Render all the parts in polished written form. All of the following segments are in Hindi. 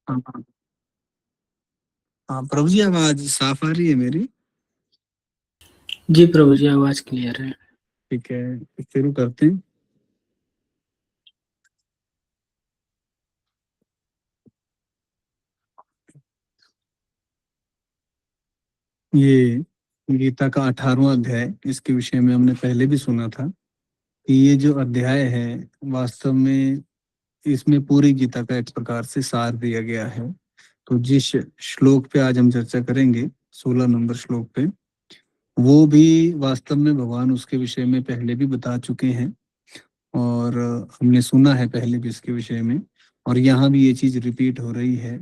हाँ हाँ। हाँ, प्रभु जी आवाज साफ आ रही है मेरी? जी प्रभु जी, आवाज क्लियर है। ठीक है, तो शुरू करते हैं। ये गीता का 18वां अध्याय, इसके विषय में हमने पहले भी सुना था कि ये जो अध्याय है वास्तव में इसमें पूरी गीता का एक प्रकार से सार दिया गया है। तो जिस श्लोक पे आज हम चर्चा करेंगे, 16 नंबर श्लोक पे, वो भी वास्तव में भगवान उसके विषय में पहले भी बता चुके हैं और हमने सुना है पहले भी इसके विषय में। और यहाँ भी ये चीज रिपीट हो रही है।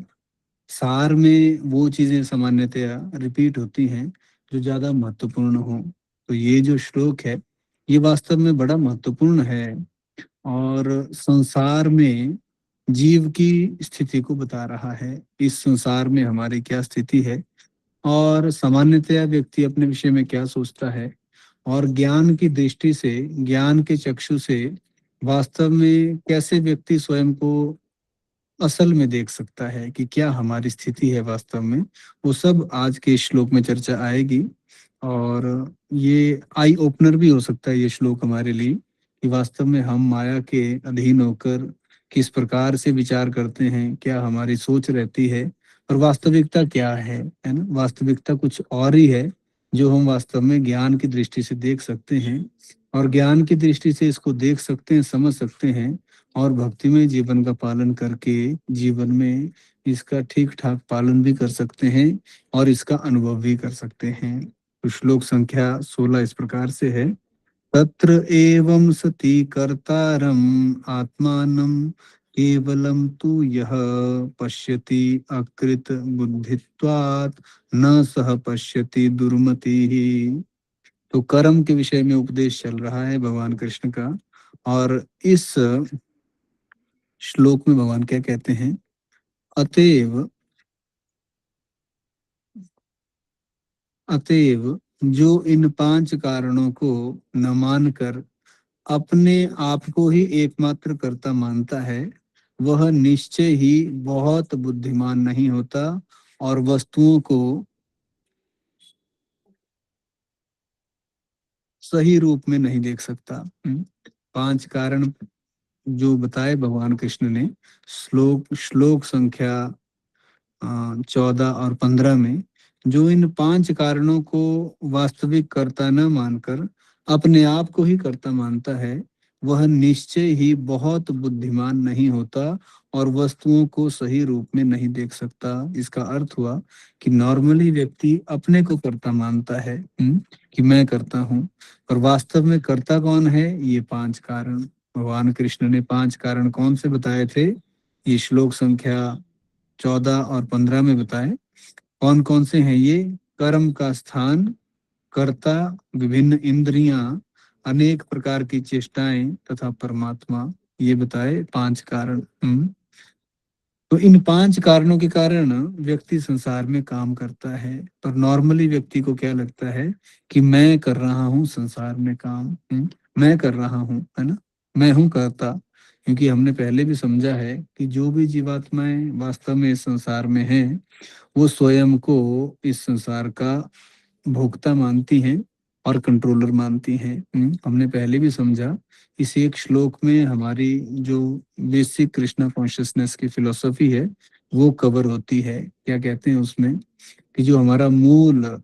सार में वो चीजें सामान्यतया रिपीट होती हैं जो ज्यादा महत्वपूर्ण हो। तो ये जो श्लोक है ये वास्तव में बड़ा महत्वपूर्ण है और संसार में जीव की स्थिति को बता रहा है। इस संसार में हमारी क्या स्थिति है और सामान्यतया व्यक्ति अपने विषय में क्या सोचता है, और ज्ञान की दृष्टि से, ज्ञान के चक्षु से वास्तव में कैसे व्यक्ति स्वयं को असल में देख सकता है कि क्या हमारी स्थिति है वास्तव में। वो सब आज के श्लोक में चर्चा आएगी। और ये आई ओपनर भी हो सकता है ये श्लोक हमारे लिए कि वास्तव में हम माया के अधीन होकर किस प्रकार से विचार करते हैं, क्या हमारी सोच रहती है और वास्तविकता क्या है ना। वास्तविकता कुछ और ही है जो हम वास्तव में ज्ञान की दृष्टि से देख सकते हैं, और ज्ञान की दृष्टि से इसको देख सकते हैं, समझ सकते हैं और भक्तिमय जीवन का पालन करके जीवन में इसका ठीक ठाक पालन भी कर सकते हैं और इसका अनुभव भी कर सकते हैं। तो श्लोक संख्या 16 इस प्रकार से है। तत्र एवं सति कर्तारम् आत्मानं केवलं तु यः पश्यति अकृत बुद्धित्वात् न सह पश्यति दुर्मतिः। तो कर्म के विषय में उपदेश चल रहा है भगवान कृष्ण का। और इस श्लोक में भगवान क्या कहते हैं? अतएव अतएव जो इन पांच कारणों को न मानकर अपने आप को ही एकमात्र कर्ता मानता है, वह निश्चय ही बहुत बुद्धिमान नहीं होता और वस्तुओं को सही रूप में नहीं देख सकता। पांच कारण जो बताए भगवान कृष्ण ने श्लोक श्लोक संख्या 14 और 15 में, जो इन पांच कारणों को वास्तविक कर्ता न मानकर अपने आप को ही कर्ता मानता है, वह निश्चय ही बहुत बुद्धिमान नहीं होता और वस्तुओं को सही रूप में नहीं देख सकता। इसका अर्थ हुआ कि नॉर्मली व्यक्ति अपने को कर्ता मानता है, कि मैं करता हूँ। और वास्तव में कर्ता कौन है? ये पांच कारण भगवान कृष्ण ने पांच कारण कौन से बताए थे? ये श्लोक संख्या 14 और 15 में बताए। कौन कौन से हैं ये? कर्म का स्थान, कर्ता, विभिन्न इंद्रियां, अनेक प्रकार की चेष्टाएं तथा परमात्मा। ये बताए पांच कारण। तो इन पांच कारणों के कारण व्यक्ति संसार में काम करता है। पर नॉर्मली व्यक्ति को क्या लगता है कि मैं कर रहा हूँ संसार में काम, मैं कर रहा हूँ, है ना, मैं हूँ करता। क्योंकि हमने पहले भी समझा है कि जो भी जीवात्माएं वास्तव में इस संसार में हैं वो स्वयं को इस संसार का भोक्ता मानती हैं और कंट्रोलर मानती हैं। हमने पहले भी समझा इस एक श्लोक में हमारी जो बेसिक कृष्णा कॉन्शियसनेस की फिलॉसफी है वो कवर होती है। क्या कहते हैं उसमें कि जो हमारा मूल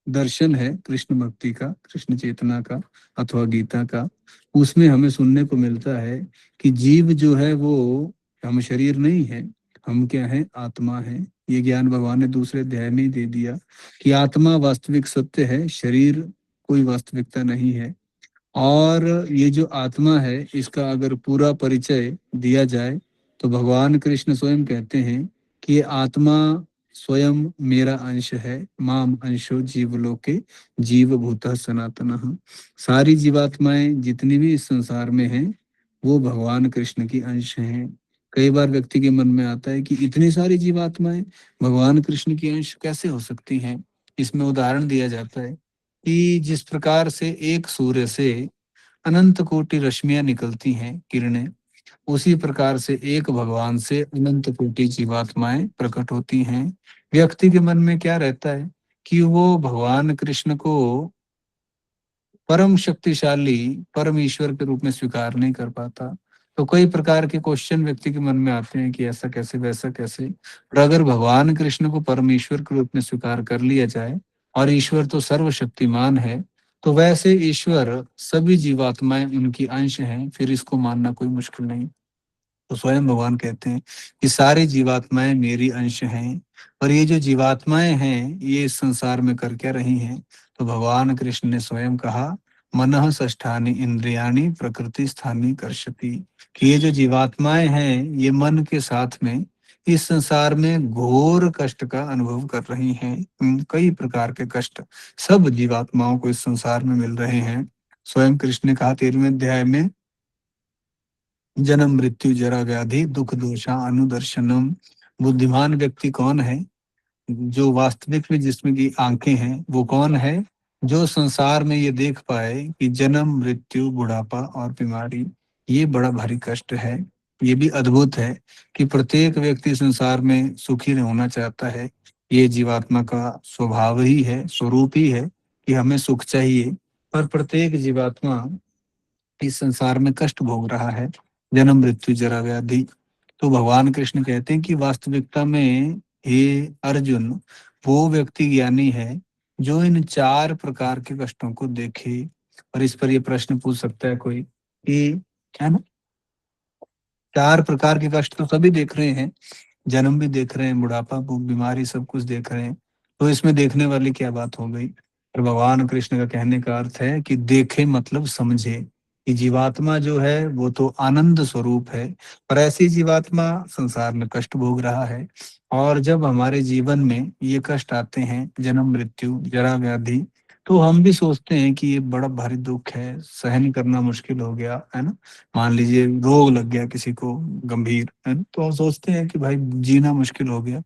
दर्शन है कृष्ण भक्ति का, कृष्ण चेतना का अथवा गीता का, उसमें हमें सुनने को मिलता है कि जीव जो है वो हम शरीर नहीं है, हम क्या है? आत्मा है। ये ज्ञान भगवान ने दूसरे अध्याय में ही दे दिया कि आत्मा वास्तविक सत्य है, शरीर कोई वास्तविकता नहीं है। और ये जो आत्मा है इसका अगर पूरा परिचय दिया जाए तो भगवान कृष्ण स्वयं कहते हैं कि ये आत्मा स्वयं मेरा अंश है। माम अंशो जीवलोके जीव भूतः सनातनः। सारी जीवात्माएं जितनी भी इस संसार में हैं वो भगवान कृष्ण की अंश हैं। कई बार व्यक्ति के मन में आता है कि इतनी सारी जीवात्माएं भगवान कृष्ण की अंश कैसे हो सकती हैं। इसमें उदाहरण दिया जाता है कि जिस प्रकार से एक सूर्य से अनंत कोटि रश्मियां निकलती हैं, किरणें, उसी प्रकार से एक भगवान से अनंत कोटि जीवात्माएं प्रकट होती हैं। व्यक्ति के मन में क्या रहता है कि वो भगवान कृष्ण को परम शक्तिशाली परम ईश्वर के रूप में स्वीकार नहीं कर पाता। तो कई प्रकार के क्वेश्चन व्यक्ति के मन में आते हैं कि ऐसा कैसे, वैसा कैसे। और अगर भगवान कृष्ण को परम ईश्वर के रूप में स्वीकार कर लिया जाए, और ईश्वर तो सर्वशक्तिमान है, तो वैसे ईश्वर सभी जीवात्माएं उनकी अंश हैं, फिर इसको मानना कोई मुश्किल नहीं। तो स्वयं भगवान कहते हैं कि सारी जीवात्माएं मेरी अंश हैं। और ये जो जीवात्माएं हैं ये इस संसार में कर क्या रही हैं? तो भगवान कृष्ण ने स्वयं कहा, मनः षष्ठानि इंद्रियाणि प्रकृति स्थानी कर्षति, कि ये जो जीवात्माएं हैं ये मन के साथ में इस संसार में घोर कष्ट का अनुभव कर रही हैं। कई प्रकार के कष्ट सब जीवात्माओं को इस संसार में मिल रहे हैं। स्वयं कृष्ण ने कहा 13वें अध्याय में, जन्म मृत्यु जरा व्याधि दुख दोषा अनुदर्शनम। बुद्धिमान व्यक्ति कौन है? जो वास्तविक में जिसमें की आंखें हैं वो कौन है? जो संसार में ये देख पाए कि जन्म मृत्यु बुढ़ापा और बीमारी ये बड़ा भारी कष्ट है। ये भी अद्भुत है कि प्रत्येक व्यक्ति संसार में सुखी होना चाहता है। ये जीवात्मा का स्वभाव ही है, स्वरूप ही है कि हमें सुख चाहिए। पर प्रत्येक जीवात्मा इस संसार में कष्ट भोग रहा है, जन्म मृत्यु जरा व्याधि। तो भगवान कृष्ण कहते हैं कि वास्तविकता में हे अर्जुन, वो व्यक्ति ज्ञानी है जो इन चार प्रकार के कष्टों को देखे। और इस पर ये प्रश्न पूछ सकता है कोई कि, है ना, चार प्रकार के कष्ट तो सभी देख रहे हैं, जन्म भी देख रहे हैं, बुढ़ापा बीमारी सब कुछ देख रहे हैं, तो इसमें देखने वाली क्या बात हो गई? और भगवान कृष्ण का कहने का अर्थ है कि देखे मतलब समझे कि जीवात्मा जो है वो तो आनंद स्वरूप है, पर ऐसी जीवात्मा संसार में कष्ट भोग रहा है। और जब हमारे जीवन में ये कष्ट आते हैं, जन्म मृत्यु जरा व्याधि, तो हम भी सोचते हैं कि ये बड़ा भारी दुख है, सहन करना मुश्किल हो गया, है ना। मान लीजिए रोग लग गया किसी को गंभीर, है ना, तो हम सोचते हैं कि भाई जीना मुश्किल हो गया।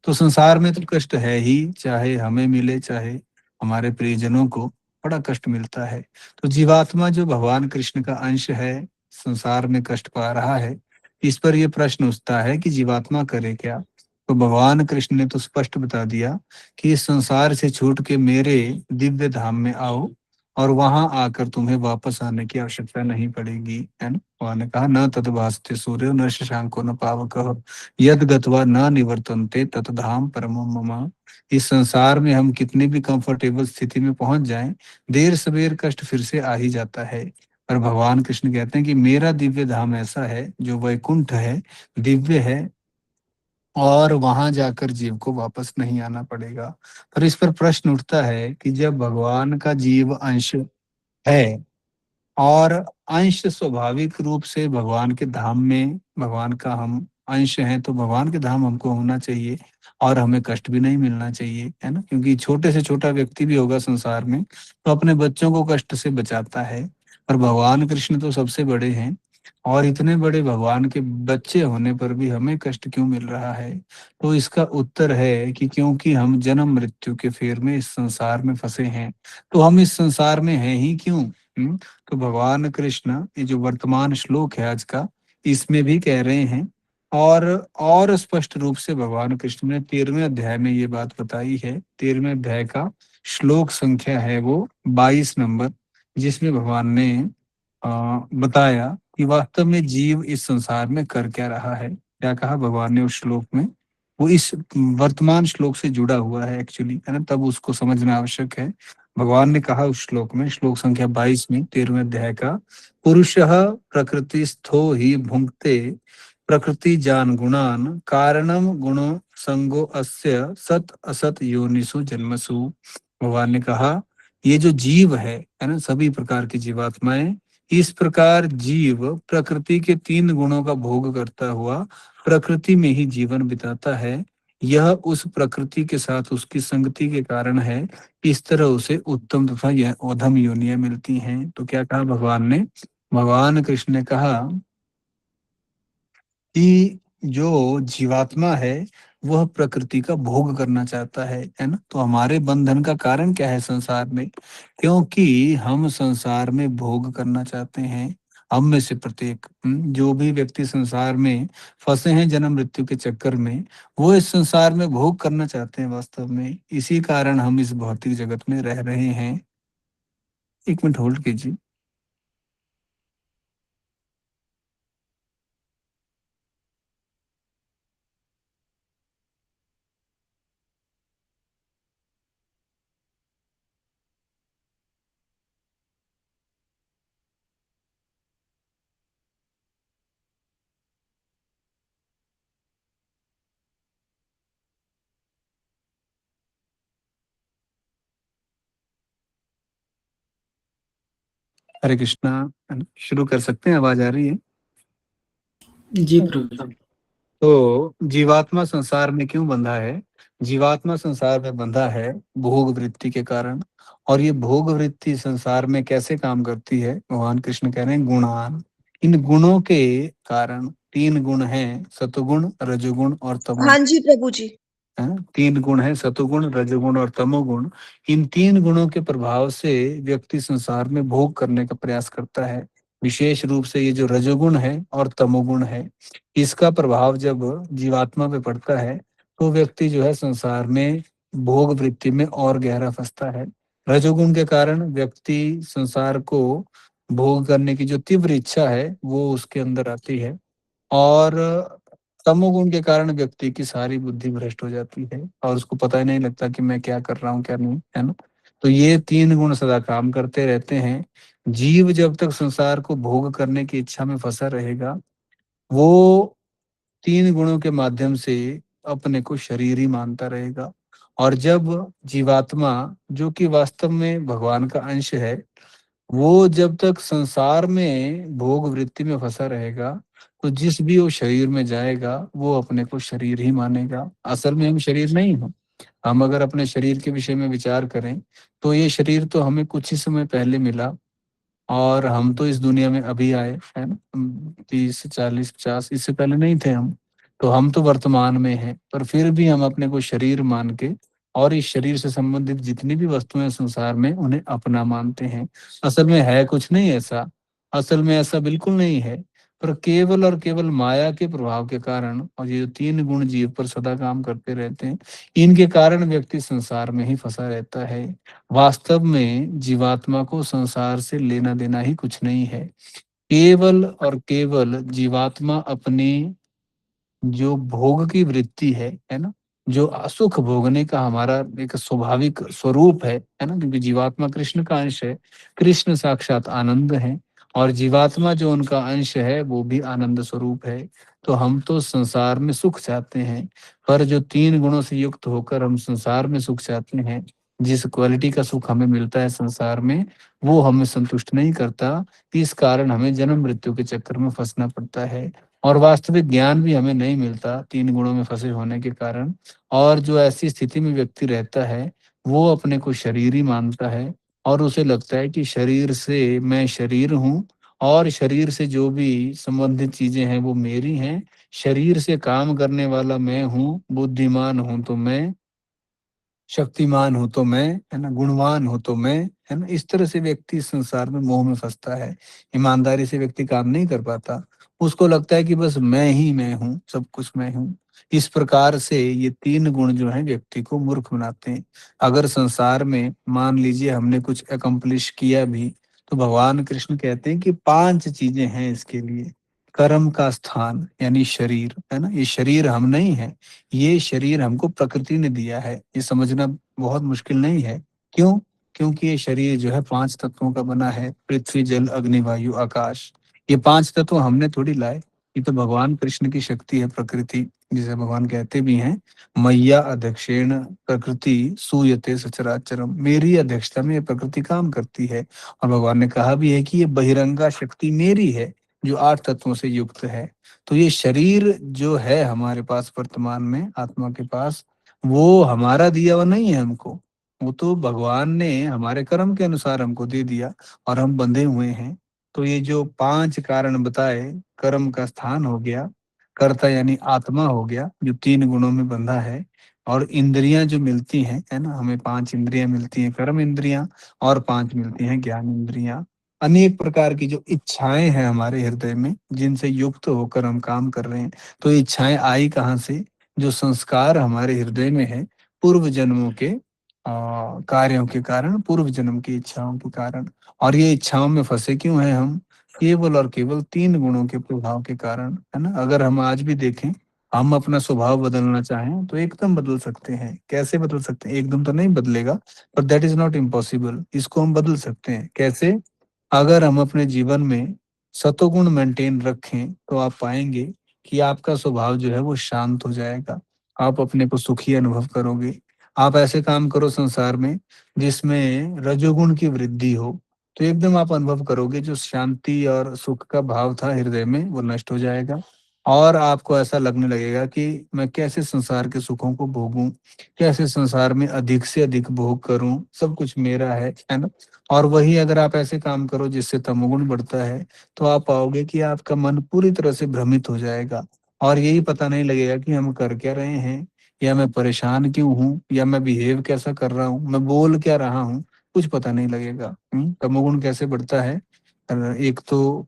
तो संसार में तो कष्ट है ही, चाहे हमें मिले चाहे हमारे प्रियजनों को, बड़ा कष्ट मिलता है। तो जीवात्मा जो भगवान कृष्ण का अंश है, संसार में कष्ट पा रहा है। इस पर यह प्रश्न उठता है कि जीवात्मा करे क्या? तो भगवान कृष्ण ने तो स्पष्ट बता दिया कि इस संसार से छूट के मेरे दिव्य धाम में आओ, और वहां आकर तुम्हें वापस आने की आवश्यकता नहीं पड़ेगी, है ना। वहां ने कहा, न तद भास्ते सूर्यो न शशांको न पावकः यद गत्वा न निवर्तन्ते तत धाम परमम मम। इस संसार में हम कितनी भी कंफर्टेबल स्थिति में पहुंच जाएं, देर सवेर कष्ट फिर से आ ही जाता है। पर भगवान कृष्ण कहते हैं कि मेरा दिव्य धाम ऐसा है जो वैकुंठ है, दिव्य है, और वहां जाकर जीव को वापस नहीं आना पड़ेगा। पर इस पर प्रश्न उठता है कि जब भगवान का जीव अंश है, और अंश स्वाभाविक रूप से भगवान के धाम में, भगवान का हम अंश हैं, तो भगवान के धाम हमको होना चाहिए और हमें कष्ट भी नहीं मिलना चाहिए, है ना। क्योंकि छोटे से छोटा व्यक्ति भी होगा संसार में तो अपने बच्चों को कष्ट से बचाता है। पर भगवान कृष्ण तो सबसे बड़े हैं, और इतने बड़े भगवान के बच्चे होने पर भी हमें कष्ट क्यों मिल रहा है? तो इसका उत्तर है कि क्योंकि हम जन्म मृत्यु के फेर में इस संसार में फंसे हैं। तो हम इस संसार में हैं ही क्यों? तो भगवान कृष्ण ये जो वर्तमान श्लोक है आज का, इसमें भी कह रहे हैं, और स्पष्ट रूप से भगवान कृष्ण ने 13वें अध्याय में ये बात बताई है। 13वें अध्याय का श्लोक संख्या है वो 22 नंबर, जिसमें भगवान ने बताया कि वास्तव में जीव इस संसार में कर क्या रहा है। क्या कहा भगवान ने उस श्लोक में? वो इस वर्तमान श्लोक से जुड़ा हुआ है एक्चुअली, है ना, तब उसको समझना आवश्यक है। भगवान ने कहा उस श्लोक में, श्लोक संख्या 22 में 13वें अध्याय का, पुरुषः प्रकृतिस्थो ही भुंक्ते प्रकृति जान गुणान कारणम गुणो संगो अस्य सत असत योनिषु जन्मसु। भगवान ने कहा ये जो जीव है ना, सभी प्रकार की जीवात्माएं, इस प्रकार जीव प्रकृति के 3 गुणों का भोग करता हुआ प्रकृति में ही जीवन बिताता है। यह उस प्रकृति के साथ उसकी संगति के कारण है। इस तरह उसे उत्तम तथा यह अधम योनियां मिलती हैं। तो क्या कहा भगवान ने? भगवान कृष्ण ने कहा कि जो जीवात्मा है वह प्रकृति का भोग करना चाहता है ना। तो हमारे बंधन का कारण क्या है संसार में? क्योंकि हम संसार में भोग करना चाहते हैं। हम में से प्रत्येक जो भी व्यक्ति संसार में फंसे हैं जन्म मृत्यु के चक्कर में, वो इस संसार में भोग करना चाहते हैं वास्तव में। इसी कारण हम इस भौतिक जगत में रह रहे हैं। एक मिनट होल्ड कीजिए। हरे कृष्णा। शुरू कर सकते हैं, आवाज आ रही है? जी प्रभु जी। तो जीवात्मा संसार में क्यों बंधा है? जीवात्मा संसार में बंधा है भोग वृत्ति के कारण। और ये भोग वृत्ति संसार में कैसे काम करती है? भगवान कृष्ण कह रहे हैं गुणान। इन गुणों के कारण, तीन गुण हैं, सतुगुण, रजोगुण और तमोगुण। हाँ जी प्रभु जी। तीन गुण है, सतुगुण, रजोगुण और तमोगुण। इन तीन गुणों के प्रभाव से व्यक्ति संसार में भोग करने का प्रयास करता है। विशेष रूप से ये जो रजोगुण है और तमोगुण है, इसका प्रभाव जब जीवात्मा पे पड़ता है तो व्यक्ति जो है संसार में भोग वृत्ति में और गहरा फंसता है। रजोगुण के कारण व्यक्ति संसार को भोग करने की जो तीव्र इच्छा है वो उसके अंदर आती है। और तमोगुण के कारण व्यक्ति की सारी बुद्धि भ्रष्ट हो जाती है और उसको पता ही नहीं लगता कि मैं क्या कर रहा हूँ क्या नहीं, है ना। तो ये तीन गुण सदा काम करते रहते हैं। जीव जब तक संसार को भोग करने की इच्छा में फंसा रहेगा, वो तीन गुणों के माध्यम से अपने को शरीर ही मानता रहेगा। और जब जीवात्मा, जो कि वास्तव में भगवान का अंश है, वो जब तक संसार में भोग वृत्ति में फंसा रहेगा, तो जिस भी वो शरीर में जाएगा वो अपने को शरीर ही मानेगा। असल में हम शरीर नहीं हैं। हम अगर अपने शरीर के विषय में विचार करें तो ये शरीर तो हमें कुछ ही समय पहले मिला और हम तो इस दुनिया में अभी आए, है ना। 30 40 50 इससे पहले नहीं थे हम। तो हम तो वर्तमान में हैं, पर फिर भी हम अपने को शरीर मान के और इस शरीर से संबंधित जितनी भी वस्तुएं संसार में उन्हें अपना मानते हैं। असल में है कुछ नहीं ऐसा। असल में ऐसा बिल्कुल नहीं है। पर केवल और केवल माया के प्रभाव के कारण, और ये जो तीन गुण जीव पर सदा काम करते रहते हैं, इनके कारण व्यक्ति संसार में ही फंसा रहता है। वास्तव में जीवात्मा को संसार से लेना देना ही कुछ नहीं है। केवल और केवल जीवात्मा अपनी जो भोग की वृत्ति है ना, जो सुख भोगने का हमारा एक स्वाभाविक स्वरूप है ना, क्योंकि जीवात्मा कृष्ण का अंश है। कृष्ण साक्षात आनंद है और जीवात्मा जो उनका अंश है वो भी आनंद स्वरूप है। तो हम तो संसार में सुख चाहते हैं, पर जो तीन गुणों से युक्त होकर हम संसार में सुख चाहते हैं, जिस क्वालिटी का सुख हमें मिलता है संसार में, वो हमें संतुष्ट नहीं करता। इस कारण हमें जन्म मृत्यु के चक्कर में फंसना पड़ता है और वास्तविक ज्ञान भी हमें नहीं मिलता तीन गुणों में फंसे होने के कारण। और जो ऐसी स्थिति में व्यक्ति रहता है, वो अपने को शरीर ही मानता है और उसे लगता है कि शरीर से मैं शरीर हूँ और शरीर से जो भी संबंधित चीजें हैं वो मेरी हैं। शरीर से काम करने वाला मैं हूँ, बुद्धिमान हूँ तो मैं, शक्तिमान हूं तो मैं, है ना, गुणवान हूं तो मैं, है ना। इस तरह से व्यक्ति इस संसार में मोह में फंसता है। ईमानदारी से व्यक्ति काम नहीं कर पाता। उसको लगता है कि बस मैं ही मैं हूँ, सब कुछ मैं हूँ। इस प्रकार से ये तीन गुण जो हैं व्यक्ति को मूर्ख बनाते हैं। अगर संसार में मान लीजिए हमने कुछ अकम्प्लिश किया भी, तो भगवान कृष्ण कहते हैं कि पांच चीजें हैं इसके लिए। कर्म का स्थान यानी शरीर, है ना। ये शरीर हम नहीं है, ये शरीर हमको प्रकृति ने दिया है। ये समझना बहुत मुश्किल नहीं है। क्यों? क्योंकि ये शरीर जो है पांच तत्वों का बना है, पृथ्वी जल अग्नि वायु आकाश। ये पांच तत्व हमने थोड़ी लाए, ये तो भगवान कृष्ण की शक्ति है, प्रकृति। जिसे भगवान कहते भी हैं, मैया अध्यक्षेण प्रकृति सूयते सचराचरम। मेरी अध्यक्षता में ये प्रकृति काम करती है। और भगवान ने कहा भी है कि ये बहिरंगा शक्ति मेरी है, जो आठ तत्वों से युक्त है। तो ये शरीर जो है हमारे पास वर्तमान में आत्मा के पास, वो हमारा दिया हुआ नहीं है हमको। वो तो भगवान ने हमारे कर्म के अनुसार हमको दे दिया और हम बंधे हुए हैं। तो ये जो पांच कारण बताए, कर्म का स्थान हो गया, कर्ता यानी आत्मा हो गया जो तीन गुणों में बंधा है, और इंद्रियां जो मिलती हैं, है ना, हमें पांच इंद्रियां मिलती हैं, कर्म इंद्रियां, और पांच मिलती हैं ज्ञान इंद्रियां। अनेक प्रकार की जो इच्छाएं हैं हमारे हृदय में, जिनसे युक्त होकर हम काम कर रहे हैं। तो इच्छाएं आई कहाँ से? जो संस्कार हमारे हृदय में है, पूर्व जन्मों के कार्यों के कारण, पूर्व जन्म की इच्छाओं के कारण। और ये इच्छाओं में फंसे क्यों हैं हम? केवल और केवल तीन गुणों के प्रभाव के कारण, है ना। अगर हम आज भी देखें, हम अपना स्वभाव बदलना चाहें तो एकदम बदल सकते हैं। कैसे बदल सकते हैं? एकदम तो नहीं बदलेगा, पर दैट इज नॉट इम्पॉसिबल। इसको हम बदल सकते हैं। कैसे? अगर हम अपने जीवन में सतोगुण मेंटेन रखें तो आप पाएंगे कि आपका स्वभाव जो है वो शांत हो जाएगा। आप अपने को सुखी अनुभव करोगे। आप ऐसे काम करो संसार में जिसमें रजोगुण की वृद्धि हो, तो एकदम आप अनुभव करोगे जो शांति और सुख का भाव था हृदय में वो नष्ट हो जाएगा। और आपको ऐसा लगने लगेगा कि मैं कैसे संसार के सुखों को भोगूं, कैसे संसार में अधिक से अधिक भोग करूं, सब कुछ मेरा है ना। और वही अगर आप ऐसे काम करो जिससे तमोगुण बढ़ता है, तो आप पाओगे कि आपका मन पूरी तरह से भ्रमित हो जाएगा। और यही पता नहीं लगेगा कि हम कर क्या रहे हैं, या मैं परेशान क्यों हूँ, या मैं बिहेव कैसा कर रहा हूँ, मैं बोल क्या रहा हूँ, कुछ पता नहीं लगेगा। तमोगुण कैसे बढ़ता है? एक तो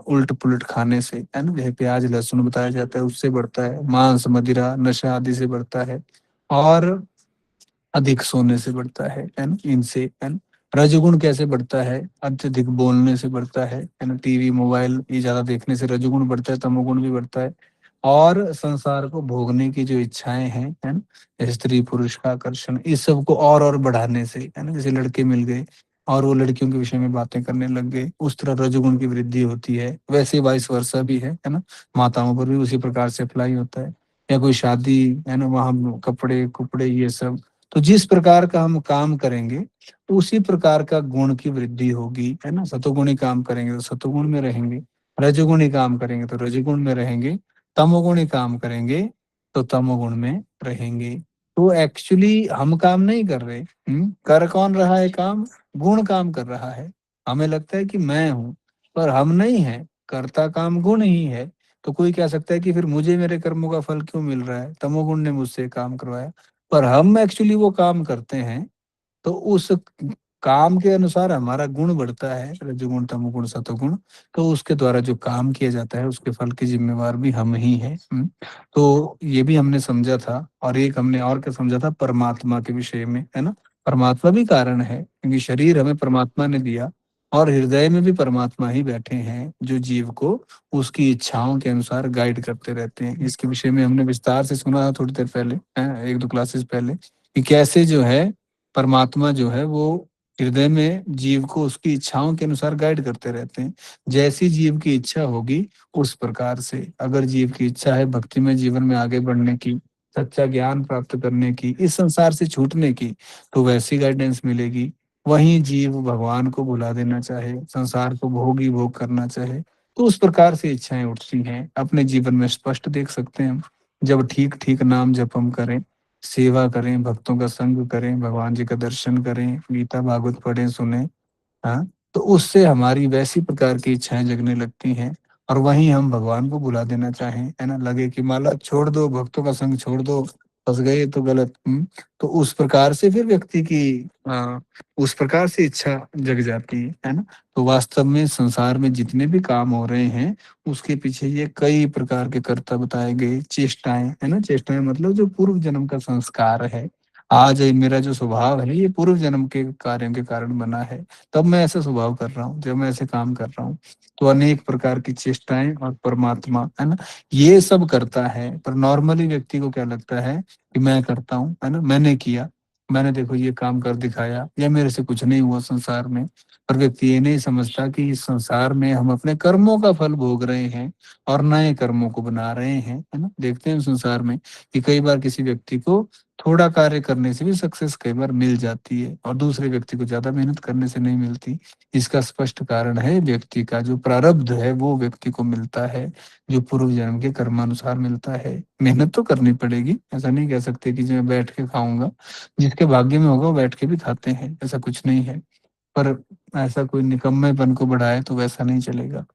उल्ट पुलट खाने से, है ना, जैसे प्याज लहसुन बताया जाता है, उससे बढ़ता है। मांस मदिरा नशा आदि से बढ़ता है। और अधिक सोने से बढ़ता है ना, इनसे, है ना। रजोगुण कैसे बढ़ता है? अत्यधिक बोलने से बढ़ता है ना। टीवी मोबाइल ये ज्यादा देखने से रजोगुण बढ़ता है, तमोगुण भी बढ़ता है। और संसार को भोगने की जो इच्छाएं हैं, है ना, जैसे स्त्री पुरुष का आकर्षण, इस सब को और बढ़ाने से, है ना, जैसे लड़के मिल गए और वो लड़कियों के विषय में बातें करने लग गए, उस तरह रजोगुण की वृद्धि होती है। वैसे वाइस वर्षा भी है ना। माताओं पर भी उसी प्रकार से अप्लाई होता है। या कोई शादी, है ना, वहां कपड़े कुपड़े ये सब। तो जिस प्रकार का हम काम करेंगे, तो उसी प्रकार का गुण की वृद्धि होगी, है ना। सतोगुणी काम करेंगे तो सतोगुण में रहेंगे, रजोगुणी काम करेंगे तो रजोगुण में रहेंगे, तमोगुणी काम करेंगे तो तमोगुण में रहेंगे। तो एक्चुअली हम काम नहीं कर रहे। कर कौन रहा है काम? गुण काम कर रहा है। हमें लगता है कि मैं हूँ, पर हम नहीं है। करता काम गुण ही है। तो कोई कह सकता है कि फिर मुझे मेरे कर्मों का फल क्यों मिल रहा है? तमोगुण ने मुझसे काम करवाया। पर हम एक्चुअली वो काम करते हैं, तो उस काम के अनुसार हमारा गुण बढ़ता है, रजोगुण तमोगुण सतोगुण। तो उसके द्वारा जो काम किया जाता है उसके फल की जिम्मेवार भी हम ही हैं। तो ये भी हमने समझा था। और एक हमने और क्या समझा था परमात्मा के विषय में, है ना। परमात्मा भी कारण है, क्योंकि शरीर हमें परमात्मा ने दिया, और हृदय में भी परमात्मा ही बैठे हैं जो जीव को उसकी इच्छाओं के अनुसार गाइड करते रहते हैं। इसके विषय में हमने विस्तार से सुना था थोड़ी देर पहले, एक दो क्लासेस पहले, कि कैसे जो है परमात्मा जो है वो हृदय में जीव को उसकी इच्छाओं के अनुसार गाइड करते रहते हैं। जैसी जीव की इच्छा होगी उस प्रकार से, अगर जीव की इच्छा है भक्ति में जीवन में आगे बढ़ने की, सच्चा ज्ञान प्राप्त करने की, इस संसार से छूटने की, तो वैसी गाइडेंस मिलेगी। वहीं जीव भगवान को भुला देना चाहे, संसार को भोग ही भोग करना चाहे, तो उस प्रकार से इच्छाएं उठती हैं। अपने जीवन में स्पष्ट देख सकते हैं हम। जब ठीक ठीक नाम जप हम करें, सेवा करें, भक्तों का संग करें, भगवान जी का दर्शन करें, गीता भागवत पढ़ें सुने, हाँ, तो उससे हमारी वैसी प्रकार की इच्छाएं जगने लगती हैं। और वहीं हम भगवान को भुला देना चाहें, है ना, लगे कि माला छोड़ दो, भक्तों का संग छोड़ दो, फंस गए तो गलत। तो उस प्रकार से फिर व्यक्ति की उस प्रकार से इच्छा जग जाती है ना। तो वास्तव में संसार में जितने भी काम हो रहे हैं, उसके पीछे ये कई प्रकार के कर्ता बताए गए, चेष्टाएं, है ना। चेष्टाएं मतलब जो पूर्व जन्म का संस्कार है। आज ये मेरा जो स्वभाव है ये पूर्व जन्म के कार्यों के कारण बना है। तब मैं ऐसा स्वभाव कर रहा हूँ, जब मैं ऐसे काम कर रहा हूँ। तो अनेक प्रकार की चेष्टाएं और परमात्मा, है ना, ये सब करता है। पर नॉर्मली व्यक्ति को क्या लगता है कि मैं करता हूँ, है ना, मैंने किया, मैंने देखो ये काम कर दिखाया, या मेरे से कुछ नहीं हुआ संसार में। पर व्यक्ति ये नहीं समझता कि इस संसार में हम अपने कर्मों का फल भोग रहे हैं और नए कर्मों को बना रहे हैं, है ना। देखते हैं संसार में कि कई बार किसी व्यक्ति को थोड़ा कार्य करने से भी सक्सेस कई बार मिल जाती है, और दूसरे व्यक्ति को ज्यादा मेहनत करने से नहीं मिलती। इसका स्पष्ट कारण है व्यक्ति का जो प्रारब्ध है वो व्यक्ति को मिलता है, जो पूर्व जन्म के कर्मानुसार मिलता है। मेहनत तो करनी पड़ेगी, ऐसा नहीं कह सकते कि जो मैं बैठ के खाऊंगा। जिसके भाग्य में होगा वो बैठ के भी खाते हैं, ऐसा कुछ नहीं है। पर ऐसा कोई निकम्मेपन को बढ़ाए तो वैसा नहीं चलेगा।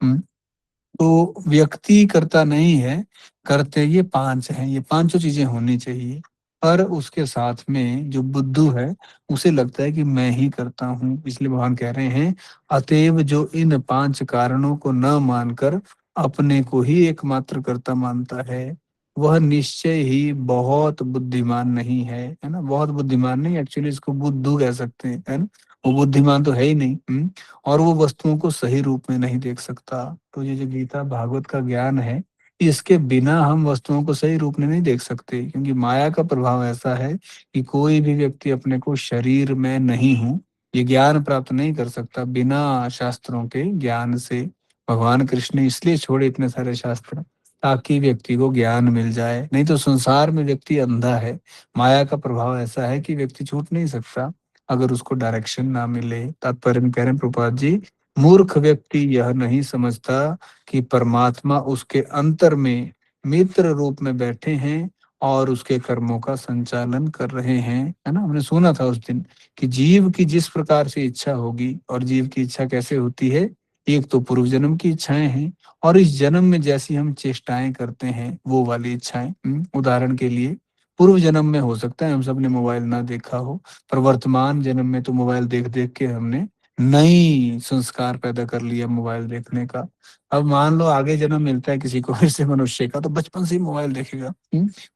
तो व्यक्ति करता नहीं है, करते ये पांच हैं। ये पांचों चीजें होनी चाहिए। पर उसके साथ में जो बुद्धू है उसे लगता है कि मैं ही करता हूँ। इसलिए भगवान कह रहे हैं, अतएव जो इन पांच कारणों को न मानकर अपने को ही एकमात्र कर्ता मानता है, वह निश्चय ही बहुत बुद्धिमान नहीं है ना। बहुत बुद्धिमान नहीं, एक्चुअली इसको बुद्धू कह सकते हैं, है ना। वो बुद्धिमान तो है ही नहीं। और वो वस्तुओं को सही रूप में नहीं देख सकता। तो ये जो गीता भागवत का ज्ञान है, इसके बिना हम वस्तुओं को सही रूप में नहीं देख सकते, क्योंकि माया का प्रभाव ऐसा है कि कोई भी व्यक्ति अपने को शरीर में नहीं हूँ ये ज्ञान प्राप्त नहीं कर सकता बिना शास्त्रों के ज्ञान से। भगवान कृष्ण ने इसलिए छोड़े इतने सारे शास्त्र, ताकि व्यक्ति को ज्ञान मिल जाए। नहीं तो संसार में व्यक्ति अंधा है। माया का प्रभाव ऐसा है कि व्यक्ति छूट नहीं सकता अगर उसको डायरेक्शन ना मिले। तात्पर्य में कह रहे हैं प्रभुपाद जी, मूर्ख व्यक्ति यह नहीं समझता कि परमात्मा उसके अंतर में मित्र रूप में बैठे हैं और उसके कर्मों का संचालन कर रहे हैं, है ना। हमने सुना था उस दिन कि जीव की जिस प्रकार से इच्छा होगी, और जीव की इच्छा कैसे होती है, एक तो पूर्व जन्म की इच्छाएं हैं, और इस जन्म में जैसी हम चेष्टाएं करते हैं वो वाली इच्छाएं। उदाहरण के लिए, पूर्व जन्म में हो सकता है हम सब ने मोबाइल ना देखा हो, पर वर्तमान जन्म में तो मोबाइल देख देख के हमने नई संस्कार पैदा कर लिया मोबाइल देखने का। अब मान लो आगे जन्म मिलता है किसी को फिर से मनुष्य का, तो बचपन से ही मोबाइल देखेगा।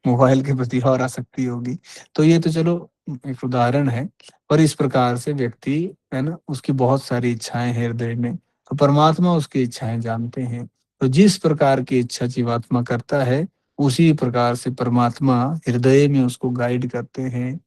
मोबाइल के प्रति और आसक्ति होगी। तो ये तो चलो एक उदाहरण है। पर इस प्रकार से व्यक्ति, है ना, उसकी बहुत सारी इच्छाएं हैं हृदय में, तो परमात्मा उसकी इच्छाएं जानते हैं। तो जिस प्रकार की इच्छा जीवात्मा करता है, उसी प्रकार से परमात्मा हृदय में उसको गाइड करते हैं।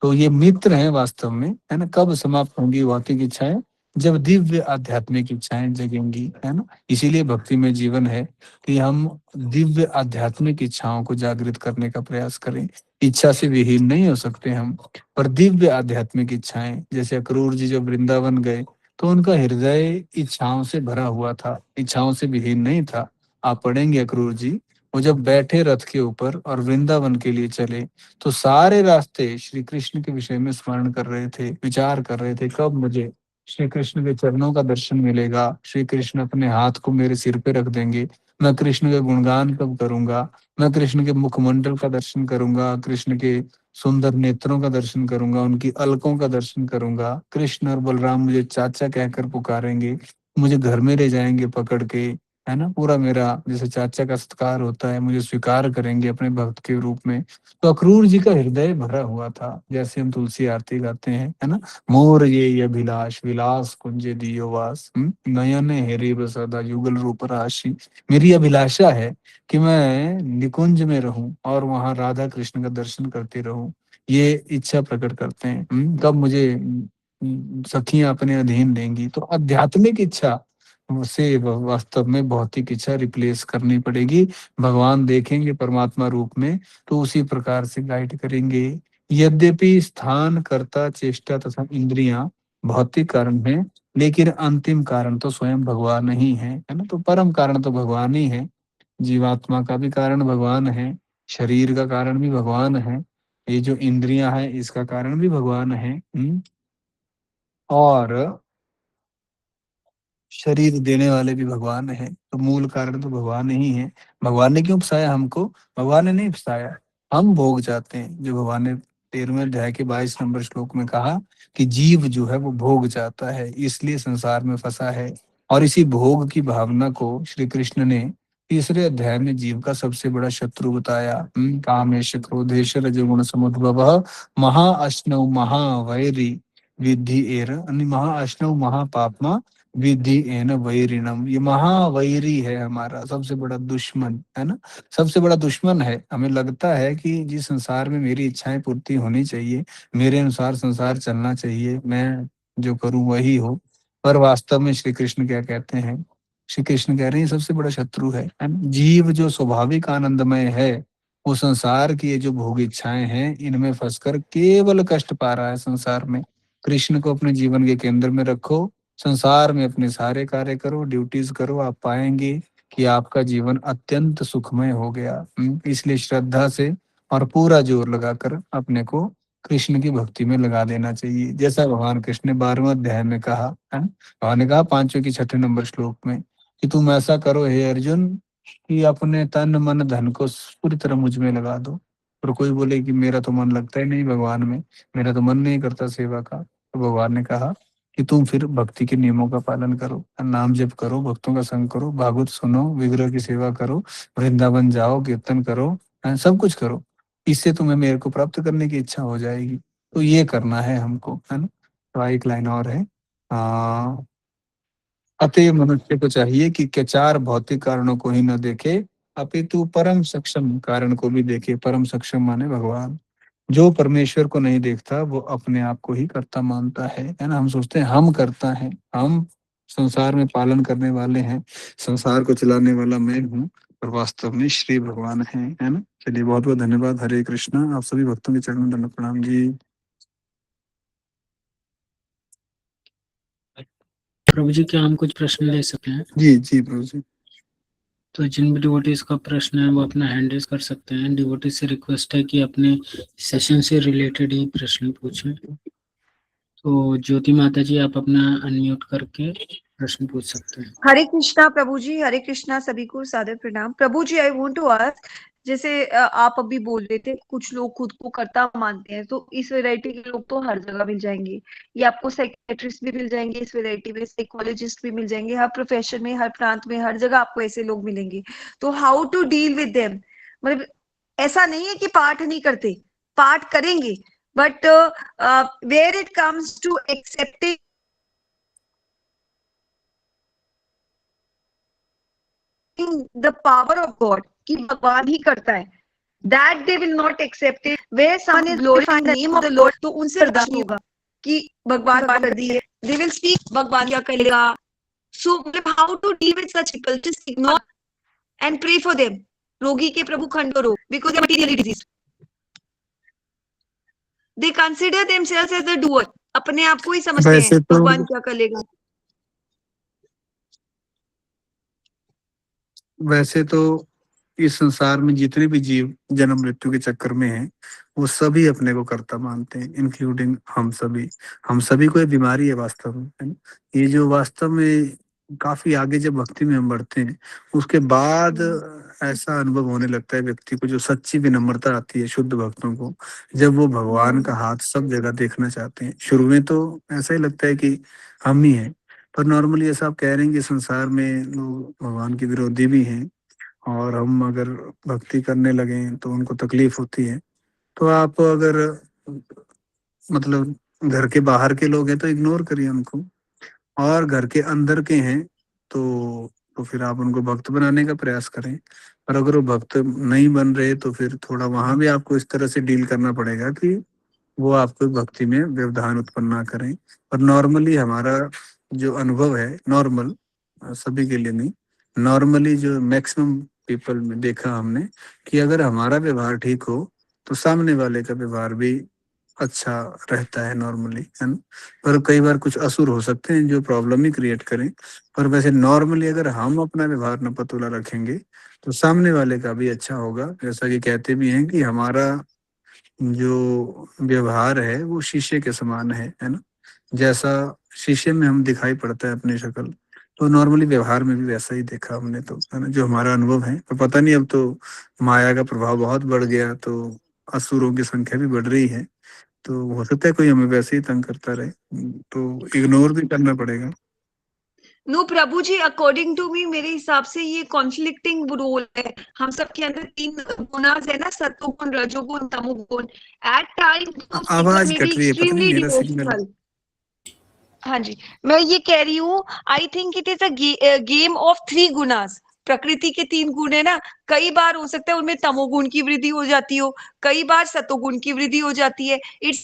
तो ये मित्र हैं वास्तव में, है ना। कब समाप्त होंगी भौतिक इच्छाएं? जब दिव्य आध्यात्मिक इच्छाएं जगेंगी, है ना। इसीलिए भक्ति में जीवन है कि हम दिव्य आध्यात्मिक इच्छाओं को जागृत करने का प्रयास करें। इच्छा से विहीन नहीं हो सकते हम, पर दिव्य आध्यात्मिक इच्छाएं, जैसे अक्रूर जी जब वृंदावन गए तो उनका हृदय इच्छाओं से भरा हुआ था, इच्छाओं से विहीन नहीं था। आप पढ़ेंगे अक्रूर जी, वो जब बैठे रथ के ऊपर और वृंदावन के लिए चले, तो सारे रास्ते श्री कृष्ण के विषय में स्मरण कर रहे थे, विचार कर रहे थे, कब मुझे श्री कृष्ण के चरणों का दर्शन मिलेगा, श्री कृष्ण अपने हाथ को मेरे सिर पे रख देंगे, मैं कृष्ण का गुणगान कब करूंगा, मैं कृष्ण के मुखमंडल का दर्शन करूंगा, कृष्ण के सुंदर नेत्रों का दर्शन करूंगा, उनकी अलकों का दर्शन करूंगा। कृष्ण और बलराम मुझे चाचा कहकर पुकारेंगे, मुझे घर में ले जाएंगे पकड़ के, है ना। पूरा मेरा जैसे चाचा का सत्कार होता है, मुझे स्वीकार करेंगे अपने भक्त के रूप में। तो अक्रूर जी का हृदय भरा हुआ था, जैसे हम तुलसी आरती गाते हैं, है ना। मोर ये अभिलाष विलास कुंजे दियो वास, नयन हेरी सदा युगल रूप राशि। मेरी अभिलाषा है कि मैं निकुंज में रहूं और वहां राधा कृष्ण का दर्शन करते रहूं। ये इच्छा प्रकट करते हैं। कब मुझे सखियां अपने अधीन लेंगी। तो आध्यात्मिक इच्छा से वास्तव में भौतिक इच्छा रिप्लेस करनी पड़ेगी। भगवान देखेंगे परमात्मा रूप में, तो उसी प्रकार से गाइड करेंगे। यद्यपि स्थान, कर्ता, चेष्टा तथा इंद्रियां भौतिक कारण हैं, लेकिन अंतिम कारण तो स्वयं भगवान ही है ना। तो परम कारण तो भगवान ही है। जीवात्मा का भी कारण भगवान है, शरीर का कारण भी भगवान है, ये जो इंद्रियां हैं इसका कारण भी भगवान है। और शरीर देने वाले भी भगवान है, तो मूल कारण तो भगवान ही है। भगवान ने क्यों फंसाया हमको? भगवान ने नहीं फंसाया, हम भोग जाते हैं। जो भगवान ने 13वें अध्याय के 22 नंबर श्लोक में कहा कि जीव जो है वो भोग जाता है, इसलिए संसार में फंसा है। और इसी भोग की भावना को श्री कृष्ण ने तीसरे अध्याय में जीव का सबसे बड़ा शत्रु बताया। कामेश क्रोधेश रजोगुण समुद्भव महा अश्नौ महावैरी विद्धि एर, महा अश्नौ महापापमा विधि एन वैरिणम। ये महावैरी है, हमारा सबसे बड़ा दुश्मन, है ना। सबसे बड़ा दुश्मन है। हमें लगता है कि जिस संसार में मेरी इच्छाएं पूर्ति होनी चाहिए, मेरे अनुसार संसार चलना चाहिए, मैं जो करूं वही हो। पर वास्तव में श्री कृष्ण क्या कहते हैं? श्री कृष्ण कह रहे हैं सबसे बड़ा शत्रु है ना? जीव जो स्वाभाविक आनंदमय है, वो संसार की ये जो भोग इच्छाएं हैं इनमें फंसकर केवल कष्ट पा रहा है संसार में। कृष्ण को अपने जीवन के केंद्र में रखो, संसार में अपने सारे कार्य करो, ड्यूटीज करो, आप पाएंगे कि आपका जीवन अत्यंत सुखमय हो गया। इसलिए श्रद्धा से और पूरा जोर लगाकर अपने को कृष्ण की भक्ति में लगा देना चाहिए, जैसा भगवान कृष्ण ने 12वें अध्याय में कहा है। भगवान ने कहा 5वें की 6ठे नंबर श्लोक में कि तुम ऐसा करो हे अर्जुन, कि अपने तन मन धन को पूरी तरह मुझ में लगा दो। और कोई बोले कि मेरा तो मन लगता ही नहीं भगवान में, मेरा तो मन नहीं करता सेवा का, तो भगवान ने कहा कि तुम फिर भक्ति के नियमों का पालन करो, नाम जप करो, भक्तों का संग करो, भागवत सुनो, विग्रह की सेवा करो, वृंदावन जाओ, कीर्तन करो, सब कुछ करो, इससे तुम्हें मेरे को प्राप्त करने की इच्छा हो जाएगी। तो ये करना है हमको, है ना। तो एक लाइन और है, आ, अतएव मनुष्य को चाहिए कि के चार भौतिक कारणों को ही न देखे, अपितु परम सक्षम कारण को भी देखे। परम सक्षम माने भगवान। जो परमेश्वर को नहीं देखता वो अपने आप को ही कर्ता मानता है ना। हम सोचते हैं हम करता है, हम संसार में पालन करने वाले हैं, संसार को चलाने वाला मैं हूँ, पर वास्तव में श्री भगवान है ना। चलिए, बहुत बहुत धन्यवाद। हरे कृष्णा। आप सभी भक्तों के चरणों में दंडवत प्रणाम जी। प्रभु जी, क्या हम कुछ प्रश्न ले सकते हैं? जी जी प्रभु जी। तो जिन भी डिवोटीज का प्रश्न है वो अपना हैंड रेज कर सकते हैं। डिवोटी से रिक्वेस्ट है कि अपने सेशन से रिलेटेड ही प्रश्न पूछें। तो ज्योति माता जी, आप अपना अनम्यूट करके प्रश्न पूछ सकते हैं। हरे कृष्णा प्रभु जी, हरे कृष्णा। सभी को सादर प्रणाम। प्रभु जी, आई वांट टू आस्क, जैसे आप अभी बोल रहे थे कुछ लोग खुद को कर्ता मानते हैं, तो इस वैरायटी के लोग तो हर जगह मिल जाएंगे। ये आपको साइकेट्रिस्ट भी मिल जाएंगे इस वैरायटी में, साइकोलॉजिस्ट भी मिल जाएंगे, हर प्रोफेशन में, हर प्रांत में, हर जगह आपको ऐसे लोग मिलेंगे। तो how to deal with them? मतलब ऐसा नहीं है कि पाठ नहीं करते, पाठ करेंगे, but where it comes to accepting the power of God, कि भगवान ही करता है, that they will not accept it. Where someone is glorifying the name of the Lord, तो उनसे बर्दाश्त नहीं होगा कि भगवान कर दिए, they will speak भगवान क्या करेगा। So how to deal with such people? Just ignore and pray for them. रोगी के प्रभु खंडो रो, because they are materially diseased. They consider themselves as the doer. अपने आप को ही समझते हैं भगवान क्या करेगा। वैसे तो इस संसार में जितने भी जीव जन्म मृत्यु के चक्कर में हैं, वो सभी अपने को कर्ता मानते हैं, इंक्लूडिंग हम सभी। हम सभी को ये बीमारी है वास्तव में, है ना। ये जो वास्तव में काफी आगे जब भक्ति में हम बढ़ते हैं, उसके बाद ऐसा अनुभव होने लगता है व्यक्ति को, जो सच्ची विनम्रता आती है शुद्ध भक्तों को, जब वो भगवान का हाथ सब जगह देखना चाहते हैं। शुरू में तो ऐसा ही लगता है कि हम ही हैं, पर नॉर्मली ऐसा आप कह रहे हैं कि संसार में लोग भगवान के विरोधी भी हैं, और हम अगर भक्ति करने लगे तो उनको तकलीफ होती है। तो आप अगर मतलब घर के बाहर के लोग हैं तो इग्नोर करिए उनको, और घर के अंदर के हैं तो फिर आप उनको भक्त बनाने का प्रयास करें। और अगर वो भक्त नहीं बन रहे तो फिर थोड़ा वहां भी आपको इस तरह से डील करना पड़ेगा कि वो आपको भक्ति में व्यवधान उत्पन्न ना करें। पर नॉर्मली हमारा जो अनुभव है, नॉर्मल, सभी के लिए नहीं, नॉर्मली जो मैक्सिमम पीपल में देखा हमने, कि अगर हमारा व्यवहार ठीक हो तो सामने वाले का व्यवहार भी अच्छा रहता है नॉर्मली, है ना। पर कई बार कुछ असुर हो सकते हैं जो प्रॉब्लम ही क्रिएट करें। पर वैसे नॉर्मली अगर हम अपना व्यवहार न पतोला रखेंगे तो सामने वाले का भी अच्छा होगा। जैसा कि कहते भी हैं कि हमारा जो व्यवहार है वो शीशे के समान है ना। जैसा शीशे में हम दिखाई पड़ता है अपनी शक्ल, तो नॉर्मली व्यवहार में भी वैसा ही देखा हमने, तो है ना, जो हमारा अनुभव है। तो पता नहीं, अब तो माया का प्रभाव बहुत बढ़ गया, तो असुरों की संख्या भी बढ़ रही है, तो हो सकता है कोई हमें वैसे ही तंग करता रहे, तो इग्नोर भी करना पड़ेगा। No Prabhu ji, according to me, मेरे हिसाब से ये कॉन्फ्लिक्टिंग रोल है। हम सबके अंदर तीन गुणास है ना, सत्वगुण, रजोगुण, तमोगुण। एट टाइम्स आवाज मे बी कट रही है, पता नहीं एक्सट्रीमली मेरा सिग्नल। डिवोशनल। हाँ जी, मैं ये कह रही हूँ, I think it is a game of three gunas. प्रकृति के तीन गुण है ना, कई बार हो सकता है उनमें तमोगुण की वृद्धि हो जाती हो, कई बार सतोगुण की वृद्धि हो जाती है। इट्स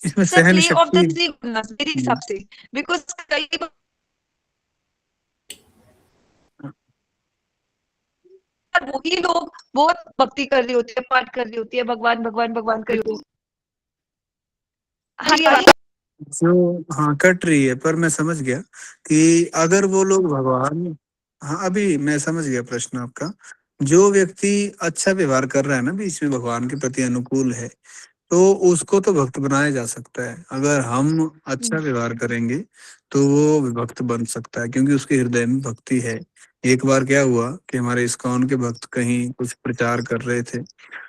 इसमें अ सहन प्ले ऑफ द शक्ति। थ्री गुणास मेरे हिसाब से। बिकॉज कई बार वही लोग बहुत भक्ति कर रही होती है, पाठ कर रही होती है, भगवान भगवान भगवान कर रही होती है। हाँ, ये आवाज जो, हाँ, कट रही है, पर मैं समझ गया कि अगर वो लोग भगवान, हाँ, अभी मैं समझ गया प्रश्न आपका। जो व्यक्ति अच्छा व्यवहार कर रहा है ना बीच में, भगवान के प्रति अनुकूल है, तो उसको तो भक्त बनाया जा सकता है। अगर हम अच्छा व्यवहार करेंगे तो वो भक्त बन सकता है, क्योंकि उसके हृदय में भक्ति है। एक बार क्या हुआ कि हमारे इस्कॉन के भक्त कहीं कुछ प्रचार कर रहे थे,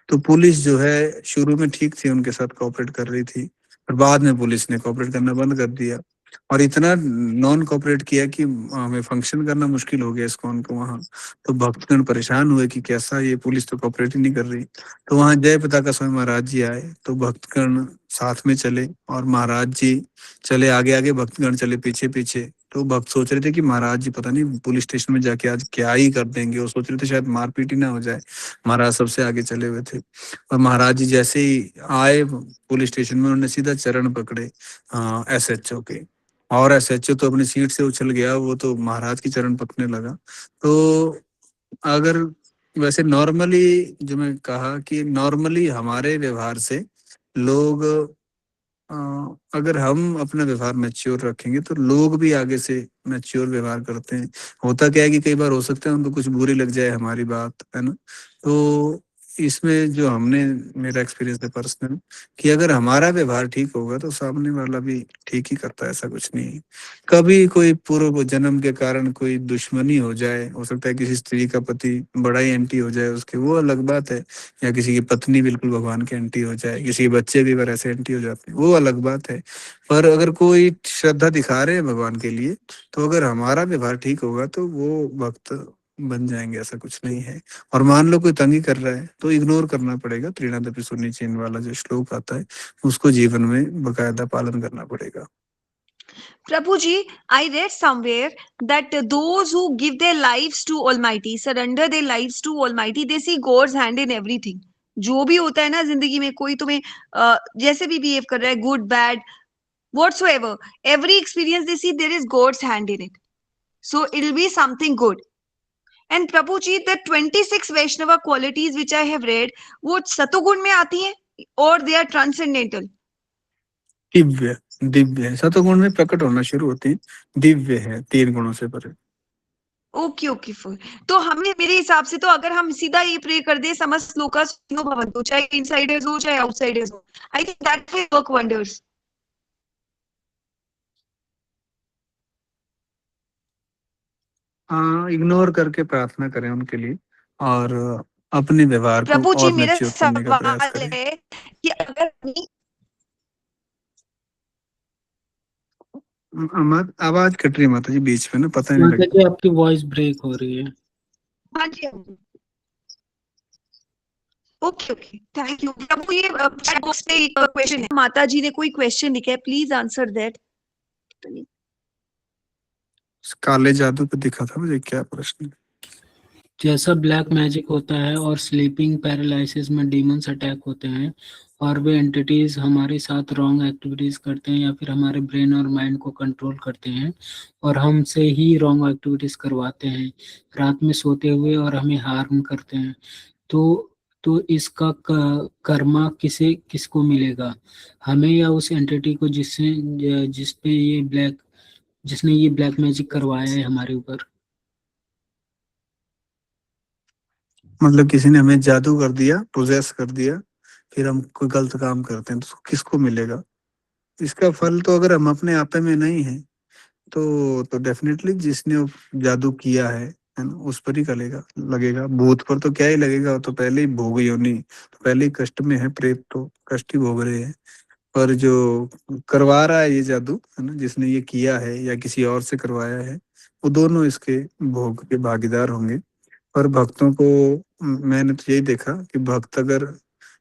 तो पुलिस जो है शुरू में ठीक थी, उनके साथ कोऑपरेट कर रही थी, पर बाद में पुलिस ने कोऑपरेट करना बंद कर दिया और इतना नॉन कोऑपरेट किया कि हमें फंक्शन करना मुश्किल हो गया इस्कॉन को वहाँ। तो भक्तगण परेशान हुए कि कैसा, ये पुलिस तो कोऑपरेट ही नहीं कर रही। तो वहाँ जय पताका स्वामी महाराज जी आए, तो भक्तगण साथ में चले और महाराज जी चले आगे आगे, भक्तगण चले पीछे पीछे। तो भक्त सोच रहे थे कि महाराज जी पता नहीं पुलिस स्टेशन में जाके आज क्या ही कर देंगे, वो सोच रहे थे शायद मारपीट ही ना हो जाए। महाराज सबसे आगे चले हुए थे और महाराज जी जैसे ही आए पुलिस स्टेशन में, उन्होंने सीधा चरण पकड़े एसएचओ के, और एसएचओ तो अपनी सीट से उछल गया, वो तो महाराज की चरण पकड़ने लगा। तो अगर वैसे नॉर्मली, जो मैं कहा कि नॉर्मली हमारे व्यवहार से लोग, अ, अगर हम अपना व्यवहार मैच्योर रखेंगे तो लोग भी आगे से मैच्योर व्यवहार करते हैं। होता क्या है कि कई बार हो सकता है उनको कुछ बुरी लग जाए हमारी बात, है ना। तो इसमें जो हमने, मेरा एक्सपीरियंस है पर्सनल, कि अगर हमारा व्यवहार ठीक होगा तो सामने वाला भी ठीक ही करता है, ऐसा कुछ नहीं है। कभी कोई पूर्व जन्म के कारण कोई दुश्मनी हो जाए, हो सकता है किसी स्त्री का पति बड़ा ही एंटी हो जाए उसके, वो अलग बात है, या किसी की पत्नी बिल्कुल भगवान के एंटी हो जाए, किसी के बच्चे भी अगर ऐसे एंटी हो जाते हैं, वो अलग बात है। पर अगर कोई श्रद्धा दिखा रहे हैं भगवान के लिए, तो अगर हमारा व्यवहार ठीक होगा तो वो भक्त बन जाएंगे, ऐसा कुछ नहीं है। और मान लो कोई तंगी कर रहा है तो इग्नोर करना पड़ेगा, त्रिणादपि सुनिचीन वाला जो श्लोक आता है उसको जीवन में बकायदा पालन करना पड़ेगा। Prabhuji, I read somewhere that those who give their lives to Almighty, surrender their lives to Almighty, they see God's hand in everything. जो भी होता है ना जिंदगी में, कोई तुम्हें जैसे भी बिहेव कर रहा है, good bad whatsoever, every experience they see there is God's hand in it. So it will be something good. And Prabhuji, the 26 Vaishnava qualities which I have read, वो सतोगुण में आती हैं और they are transcendental. Divya, Divya है, सतोगुण में प्रकट होना शुरू होती है, दिव्य है, 3 गुणों से परे। Okay okay full. तो हमें, मेरे हिसाब से तो अगर हम सीधा ये प्रे कर दे समस्त लोका सुखिनो भवन्तु, चाहे इनसाइडर्स हो चाहे आउटसाइडर्स हो, I think that will work wonders. हाँ, इग्नोर करके प्रार्थना करें उनके लिए और अपने व्यवहार को प्रभु जी, और मेरा मैच्योर करने का प्रयास सवाल करें। है कि अगर आवाज कट रही है माता जी बीच में ना, पता नहीं माता लगता। जी आपकी वॉइस ब्रेक हो रही है। हाँ जी ओके ओके थैंक यू। प्रभु ये चैट बॉक्स पे एक क्वेश्चन है, माता जी ने कोई क्वेश्चन लिखा है, प्लीज आंसर दैट। काले जादू पे दिखा था मुझे, क्या प्रश्न है? जैसा ब्लैक मैजिक होता है और स्लीपिंग पैरालिसिस में डीमंस अटैक होते हैं और वे एंटिटीज हमारे साथ रॉन्ग एक्टिविटीज करते हैं या फिर हमारे ब्रेन और माइंड को कंट्रोल करते हैं और हमसे ही रॉन्ग एक्टिविटीज करवाते हैं रात में सोते हुए और हमें हार्म करते हैं, तो इसका कर्मा किसको मिलेगा, हमें या उस एंटिटी को जिसने ये ब्लैक मैजिक करवाया है हमारे ऊपर? मतलब किसी ने हमें जादू कर दिया, पोजेस कर दिया, फिर हम कोई गलत काम करते हैं तो किसको मिलेगा? इसका फल तो अगर हम अपने आपे में नहीं है तो डेफिनेटली जिसने वो जादू किया है ना, उस पर ही लगेगा। भूत पर तो क्या ही लगेगा, वो तो पहले ही भोग योनि, तो पहले ही कष्ट में है, प्रेत तो कष्ट ही भोग रहे हैं। पर जो करवा रहा है ये जादू, है ना, जिसने ये किया है या किसी और से करवाया है, वो दोनों इसके भोग के भागीदार होंगे। पर भक्तों को मैंने तो यही देखा कि भक्त अगर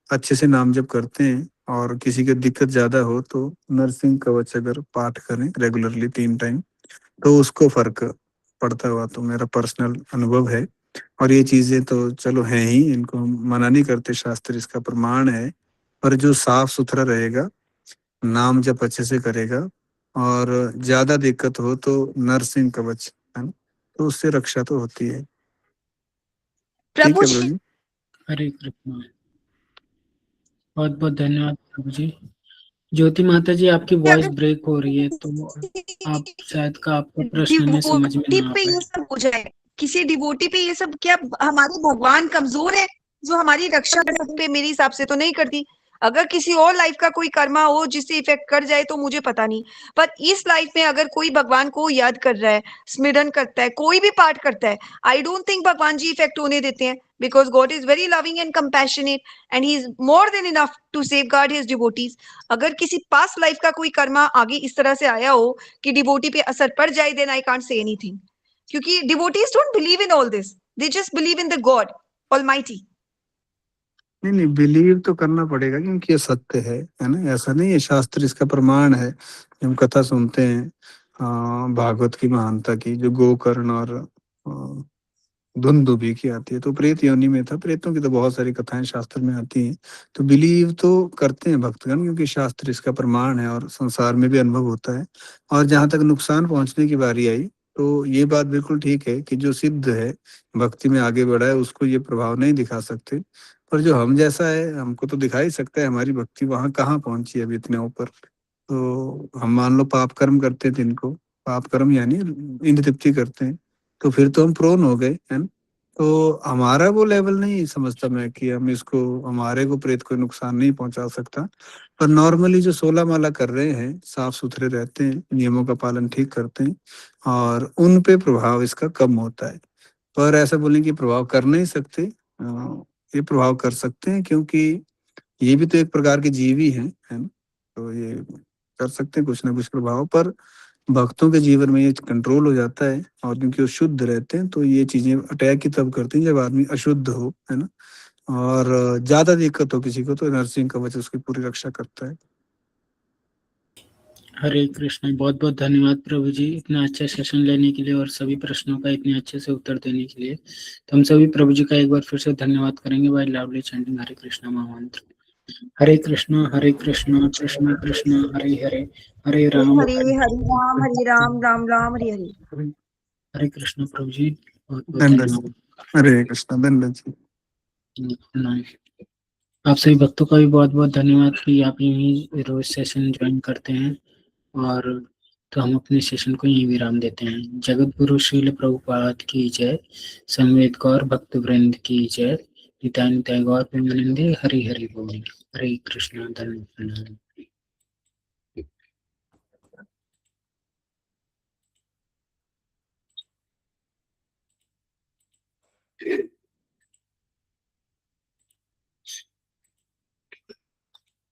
अच्छे से नाम जप करते हैं और किसी की दिक्कत ज्यादा हो तो नरसिंह कवच अगर पाठ करें रेगुलरली 3 टाइम, तो उसको फर्क पड़ता हुआ तो मेरा पर्सनल अनुभव है। और ये चीजें तो चलो हैं ही, इनको हम मना नहीं करते, शास्त्र इसका प्रमाण है। पर जो साफ सुथरा रहेगा, नाम जप अच्छे से करेगा और ज्यादा दिक्कत हो तो नरसिंह कवच, है ना, तो उससे रक्षा तो होती है। ठीक प्रभु है प्रभु जी, जी। हरे कृष्णा। बहुत बहुत धन्यवाद प्रभु जी। ज्योति माता जी आपकी वॉइस अगर ब्रेक हो रही है, तो आप शायद का आपका प्रश्न हमें समझ में डिवोटी ना आ पे पाए। ये सब हो जाए, किसी डिवोटी पे ये सब, क्या हमारे भगवान कमजोर है जो हमारी रक्षा कर सकते? मेरे हिसाब से तो नहीं करती। अगर किसी और लाइफ का कोई कर्मा हो जिससे इफेक्ट कर जाए तो मुझे पता नहीं, पर इस लाइफ में अगर कोई भगवान को याद कर रहा है, स्मरण करता है, कोई भी पाठ करता है, आई डोंट थिंक भगवान जी इफेक्ट होने देते हैं, because God is very loving and compassionate and he is more than enough to safeguard his devotees. अगर किसी पास्ट लाइफ का कोई कर्मा आगे इस तरह से आया हो कि डिवोटी पे असर पड़ जाए, then I can't say anything, क्योंकि devotees don't believe in all this, they just believe in the God almighty. नहीं नहीं, बिलीव तो करना पड़ेगा क्योंकि ये सत्य है ना, ऐसा नहीं है, शास्त्र इसका प्रमाण है। हम कथा सुनते हैं भागवत की महानता की, जो गोकर्ण और धुंधुभी की आती है, तो प्रेत योनि में था, प्रेतों की तो बहुत सारी कथाएं शास्त्र में आती हैं। तो बिलीव तो करते हैं भक्तगण, क्योंकि शास्त्र इसका प्रमाण है और संसार में भी अनुभव होता है। और जहाँ तक नुकसान पहुंचने की बारी आई, तो ये बात बिल्कुल ठीक है कि जो सिद्ध है, भक्ति में आगे बढ़ा है, उसको ये प्रभाव नहीं दिखा सकते। पर जो हम जैसा है, हमको तो दिखा ही सकता है, हमारी भक्ति वहां कहाँ पहुंची है अभी इतने ऊपर। तो हम मान लो पाप कर्म करते थे, इनको पाप कर्म यानी इंद्र तृप्ति करते हैं, तो फिर तो हम प्रोन हो गए, है ना। तो हमारा वो लेवल नहीं समझता मैं कि हम इसको, हमारे को प्रेत को नुकसान नहीं पहुंचा सकता। पर नॉर्मली जो 16 माला कर रहे हैं, साफ सुथरे रहते हैं, नियमों का पालन ठीक करते हैं, और उन पे प्रभाव इसका कम होता है। पर ऐसा बोलें कि प्रभाव कर नहीं सकते, ये प्रभाव कर सकते हैं, क्योंकि ये भी तो एक प्रकार के जीव ही हैं, है ना। तो ये कर सकते हैं कुछ ना कुछ प्रभाव, पर भक्तों के जीवन में ये कंट्रोल हो जाता है, और क्योंकि वो शुद्ध रहते हैं, तो ये चीजें अटैक ही तब करती हैं जब आदमी अशुद्ध हो, है ना। और ज्यादा दिक्कत हो किसी को, तो नरसिंह कवच उसकी पूरी रक्षा करता है। हरे कृष्ण। बहुत बहुत धन्यवाद प्रभु जी, इतना अच्छा सेशन लेने के लिए और सभी प्रश्नों का इतने अच्छे से उत्तर देने के लिए। तो हम सभी प्रभु जी का एक बार फिर से धन्यवाद करेंगे बाय लाउडली चैंटिंग हरे कृष्ण महामंत्र। हरे कृष्ण कृष्ण कृष्ण हरे हरे, हरे राम हरे हरे राम राम राम हरे हरे। हरे कृष्ण प्रभु जी, बहुत बहुत दंडन, धन्यवाद। हरे कृष्ण, दंडन जी। प्रणाम। आप सभी भक्तों का भी बहुत बहुत धन्यवाद कि आप यही रोज सेशन ज्वाइन करते हैं। और तो हम अपने सेशन को यही विराम देते हैं। जगत गुरु श्रील प्रभुपाद की जय, संवेद गौर भक्त वृंद की जय, निताय निताय गौर प्रेमानंदे, हरि हरि बोल। हरे कृष्ण, धन्यवाद।